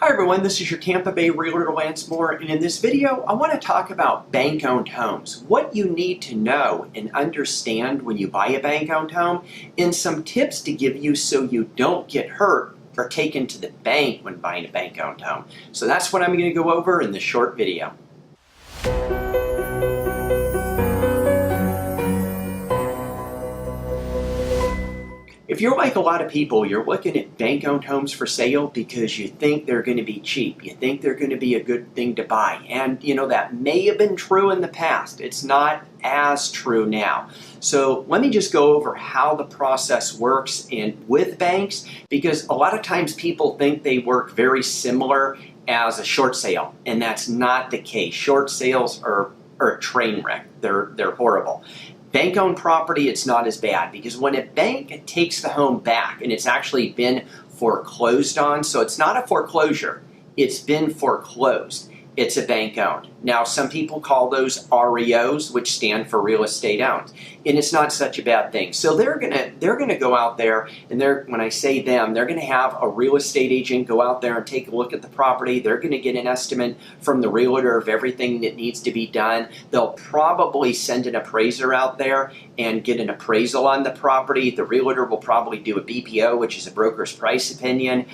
Hi everyone, this is your Tampa Bay Realtor Lance Moore, and in this video I want to talk about bank-owned homes, what you need to know and understand when you buy a bank-owned home, and some tips to give you so you don't get hurt or taken to the bank when buying a bank-owned home. So that's what I'm going to go over in this short video. If you're like a lot of people, you're looking at bank-owned homes for sale because you think they're going to be cheap. You think they're going to be a good thing to buy. And, you know, that may have been true in the past. It's not as true now. So let me just go over how the process works with banks, because a lot of times people think they work very similar as a short sale, and that's not the case. Short sales are a train wreck. They're horrible. Bank-owned property, it's not as bad, because when a bank takes the home back and it's actually been foreclosed on, so it's not a foreclosure, it's been foreclosed, it's a bank-owned. Now, some people call those REO'S, which stand for real estate owned, and it's not such a bad thing. So they're gonna go out there, and when I say them, they're gonna have a real estate agent go out there and take a look at the property. They're gonna get an estimate from the realtor of everything that needs to be done. They'll probably send an appraiser out there and get an appraisal on the property. The realtor will probably do a BPO, which is a broker's price opinion.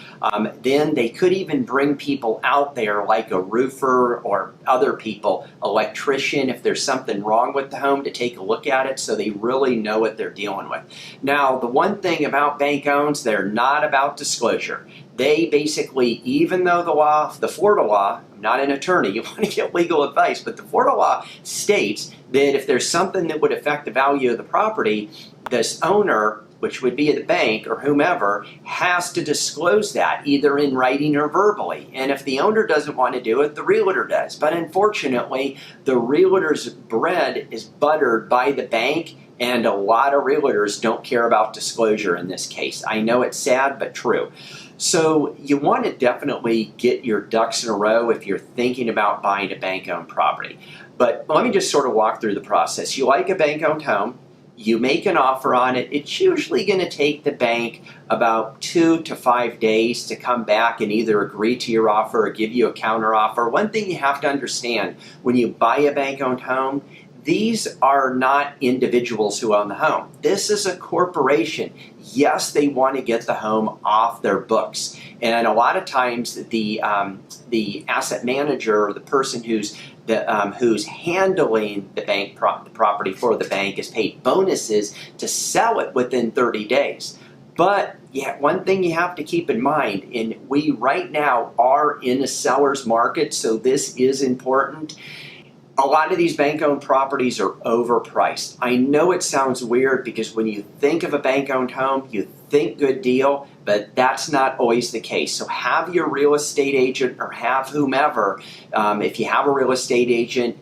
Then they could even bring people out there like a roofer or other people, electrician, if there's something wrong with the home, to take a look at it so they really know what they're dealing with. Now, the one thing about bank-owns, they're not about disclosure. They basically, even though the Florida law, I'm not an attorney, you want to get legal advice, but the Florida law states that if there's something that would affect the value of the property, this owner, which would be the bank or whomever, has to disclose that either in writing or verbally. And if the owner doesn't want to do it, the realtor does. But unfortunately, the realtor's bread is buttered by the bank, and a lot of realtors don't care about disclosure in this case. I know it's sad, but true. So you want to definitely get your ducks in a row if you're thinking about buying a bank-owned property. But let me just sort of walk through the process. You like a bank-owned home. You make an offer on it. It's usually going to take the bank about 2 to 5 days to come back and either agree to your offer or give you a counter offer. One thing you have to understand when you buy a bank-owned home, these are not individuals who own the home. This is a corporation. Yes, they want to get the home off their books. And a lot of times the asset manager or the person who's handling the property for the bank is paid bonuses to sell it within 30 days. But yeah, one thing you have to keep in mind, and we right now are in a seller's market, so this is important. A lot of these bank-owned properties are overpriced. I know it sounds weird because when you think of a bank-owned home, you think good deal, but that's not always the case. So have your real estate agent or have whomever, if you have a real estate agent,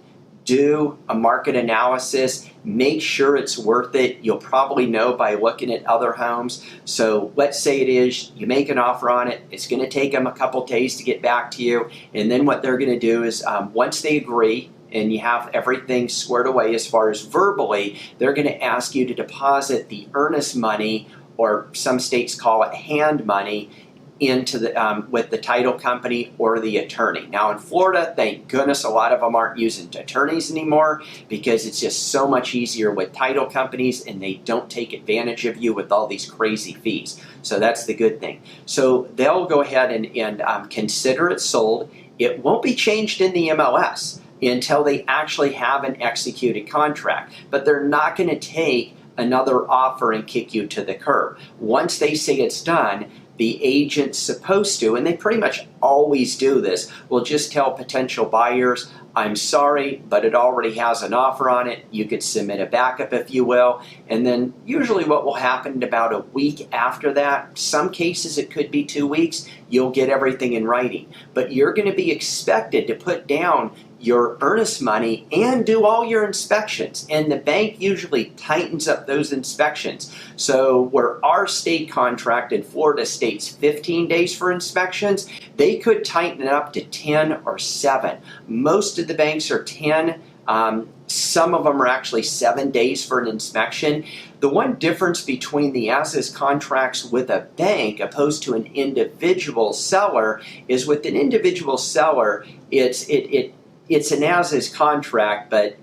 do a market analysis, make sure it's worth it. You'll probably know by looking at other homes. So let's say it is, you make an offer on it, it's gonna take them a couple days to get back to you, and then what they're gonna do is once they agree, and you have everything squared away as far as verbally, they're going to ask you to deposit the earnest money, or some states call it hand money, into the with the title company or the attorney. Now in Florida, thank goodness a lot of them aren't using attorneys anymore because it's just so much easier with title companies and they don't take advantage of you with all these crazy fees. So that's the good thing. So they'll go ahead and consider it sold. It won't be changed in the MLS until they actually have an executed contract. But they're not going to take another offer and kick you to the curb. Once they say it's done, the agent's supposed to, and they pretty much always do this, will just tell potential buyers, I'm sorry, but it already has an offer on it. You could submit a backup if you will. And then usually what will happen about a week after that, some cases it could be 2 weeks, you'll get everything in writing. But you're going to be expected to put down your earnest money and do all your inspections. And the bank usually tightens up those inspections. So where our state contract in Florida states 15 days for inspections, they could tighten it up to 10 or 7. Most of the banks are 10. Some of them are actually 7 days for an inspection. The one difference between the as-is contracts with a bank opposed to an individual seller is with an individual seller, it's an as-is contract, but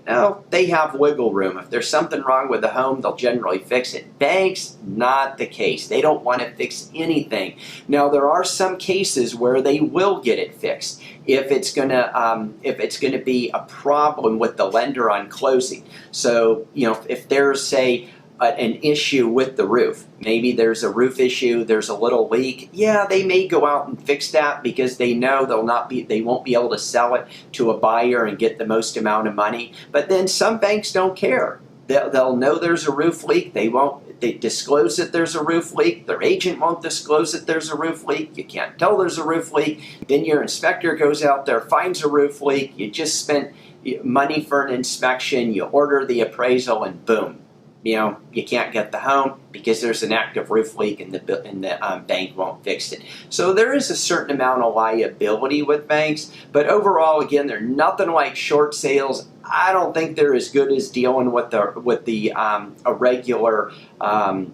they have wiggle room. If there's something wrong with the home, they'll generally fix it. Banks, not the case. They don't want to fix anything. Now, there are some cases where they will get it fixed if it's gonna be a problem with the lender on closing. So, if there's, say, an issue with the roof. Maybe there's a roof issue, there's a little leak. Yeah, they may go out and fix that because they know they won't be able to sell it to a buyer and get the most amount of money. But then some banks don't care. They'll know there's a roof leak. They disclose that there's a roof leak. Their agent won't disclose that there's a roof leak. You can't tell there's a roof leak. Then your inspector goes out there, finds a roof leak. You just spent money for an inspection. You order the appraisal, and boom. You can't get the home because there's an active roof leak and the bank won't fix it. So there is a certain amount of liability with banks, but overall, again, they're nothing like short sales. I don't think they're as good as dealing with a regular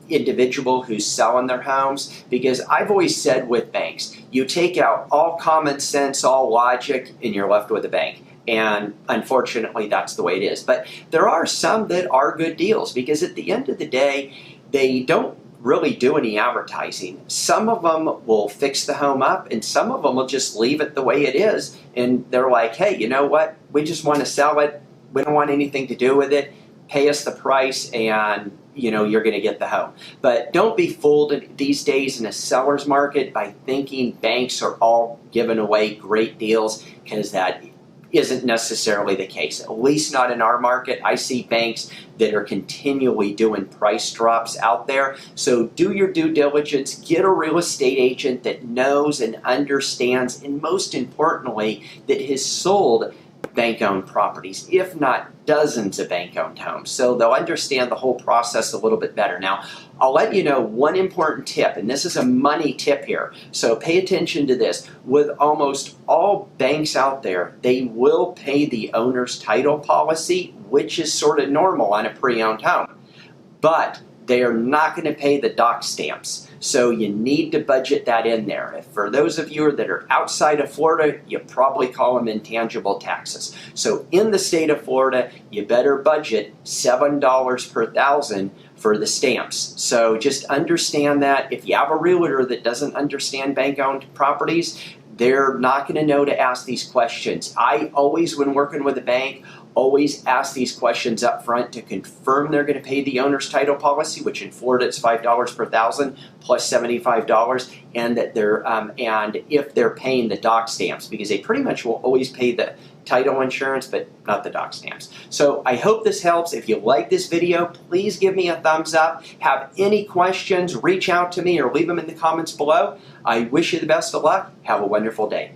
individual who's selling their homes, because I've always said with banks, you take out all common sense, all logic, and you're left with a bank. And unfortunately, that's the way it is. But there are some that are good deals because at the end of the day, they don't really do any advertising. Some of them will fix the home up and some of them will just leave it the way it is. And they're like, hey, you know what? We just want to sell it. We don't want anything to do with it. Pay us the price and you're going to get the home. But don't be fooled these days in a seller's market by thinking banks are all giving away great deals, because that isn't necessarily the case, at least not in our market. I see banks that are continually doing price drops out there. So do your due diligence, get a real estate agent that knows and understands, and most importantly, that has sold bank-owned properties, if not dozens of bank-owned homes. So they'll understand the whole process a little bit better. Now, I'll let you know one important tip, and this is a money tip here. So pay attention to this. With almost all banks out there, they will pay the owner's title policy, which is sort of normal on a pre-owned home. But they are not going to pay the doc stamps. So you need to budget that in there. If for those of you that are outside of Florida, you probably call them intangible taxes. So in the state of Florida, you better budget $7 per thousand for the stamps. So just understand that. If you have a realtor that doesn't understand bank-owned properties, they're not going to know to ask these questions. I always, when working with a bank, always ask these questions up front to confirm they're going to pay the owner's title policy, which in Florida it's $5 per thousand plus $75, and that and if they're paying the doc stamps, because they pretty much will always pay the title insurance, but not the doc stamps. So I hope this helps. If you like this video, please give me a thumbs up. Have any questions, reach out to me or leave them in the comments below. I wish you the best of luck. Have a wonderful day.